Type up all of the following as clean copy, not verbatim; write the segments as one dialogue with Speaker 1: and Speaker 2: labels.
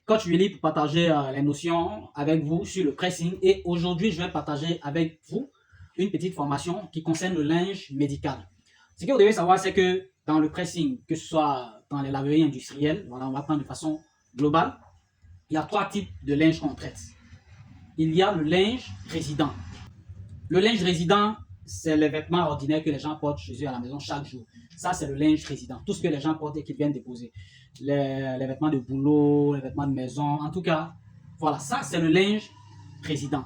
Speaker 1: Coach Willy pour partager les notions avec vous sur le pressing. Et aujourd'hui, je vais partager avec vous une petite formation qui concerne le linge médical. Ce que vous devez savoir, c'est que dans le pressing, que ce soit dans les laveries industrielles, voilà, on va prendre de façon globale, il y a 3 types de linge qu'on traite. Il y a le linge résident. Le linge résident, c'est les vêtements ordinaires que les gens portent chez eux à la maison chaque jour. Ça, c'est le linge résident. Tout ce que les gens portent et qu'ils viennent déposer. Les vêtements de boulot, les vêtements de maison, en tout cas, voilà, ça, c'est le linge résident.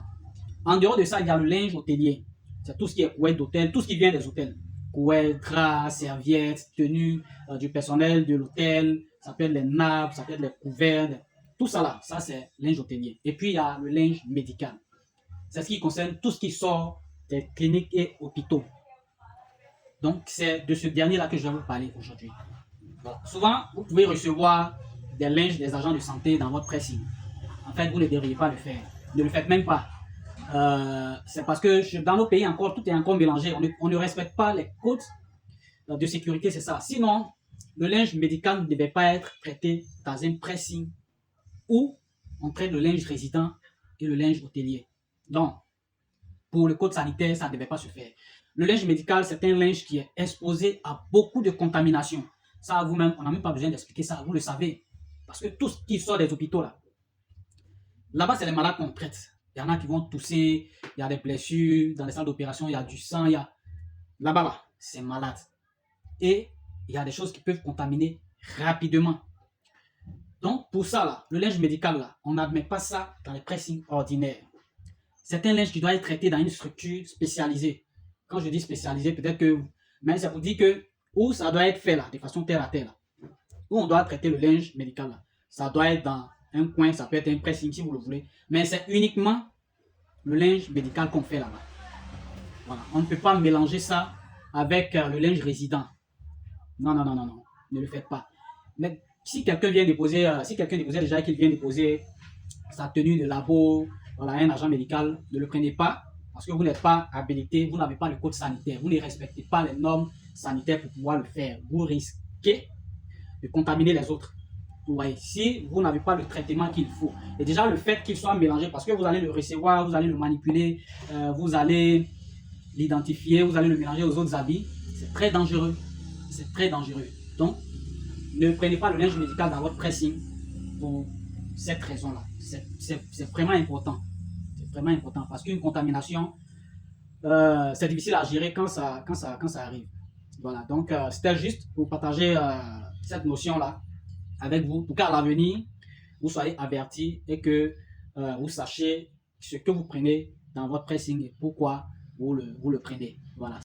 Speaker 1: En dehors de ça, il y a le linge hôtelier. C'est tout ce qui est couette d'hôtel, tout ce qui vient des hôtels. Couette, draps, serviettes, tenues du personnel de l'hôtel, ça peut être les nappes, ça peut être les couverts, tout ça là, ça c'est linge hôtelier. Et puis il y a le linge médical. C'est ce qui concerne tout ce qui sort des cliniques et hôpitaux. Donc c'est de ce dernier là que je vais vous parler aujourd'hui. Voilà. Souvent, vous pouvez recevoir des linges des agents de santé dans votre pressing. En fait, vous ne devriez pas le faire. Ne le faites même pas. C'est parce que dans nos pays encore, tout est encore mélangé. On ne respecte pas les codes de sécurité, c'est ça. Sinon, le linge médical ne devait pas être traité dans un pressing où on traite le linge résident et le linge hôtelier. Donc, pour le code sanitaire, ça ne devait pas se faire. Le linge médical, c'est un linge qui est exposé à beaucoup de contamination. Ça, vous-même, on n'a même pas besoin d'expliquer ça, vous le savez. Parce que tout ce qui sort des hôpitaux, là-bas, c'est les malades qu'on traite. Il y en a qui vont tousser, il y a des blessures, dans les salles d'opération, il y a du sang, il y a... Là-bas, c'est malade. Et il y a des choses qui peuvent contaminer rapidement. Donc, pour ça, là, le linge médical, là, on n'admet pas ça dans les pressings ordinaires. C'est un linge qui doit être traité dans une structure spécialisée. Quand je dis spécialisée, peut-être que... Mais ça vous dit que où ça doit être fait, là, de façon terre à terre, là. Où on doit traiter le linge médical, là. Ça doit être dans un coin, ça peut être un pressing si vous le voulez. Mais c'est uniquement le linge médical qu'on fait là-bas. Voilà. On ne peut pas mélanger ça avec le linge résident. Non, non, non, non, non. Ne le faites pas. Mais si quelqu'un vient déposer, déjà qu'il vient déposer sa tenue de labo, voilà, un agent médical, ne le prenez pas parce que vous n'êtes pas habilité, vous n'avez pas le code sanitaire, vous ne respectez pas les normes sanitaires pour pouvoir le faire. Vous risquez de contaminer les autres. Vous voyez, si vous n'avez pas le traitement qu'il faut, et déjà le fait qu'il soit mélangé, parce que vous allez le recevoir, vous allez le manipuler, vous allez l'identifier, vous allez le mélanger aux autres habits, c'est très dangereux. C'est très dangereux. Donc, ne prenez pas le linge médical dans votre pressing pour cette raison-là. C'est vraiment important. C'est vraiment important parce qu'une contamination, c'est difficile à gérer quand ça arrive. Voilà, donc c'était juste pour partager cette notion-là avec vous, pour qu'à l'avenir, vous soyez avertis et que vous sachiez ce que vous prenez dans votre pressing et pourquoi vous le prenez. Voilà.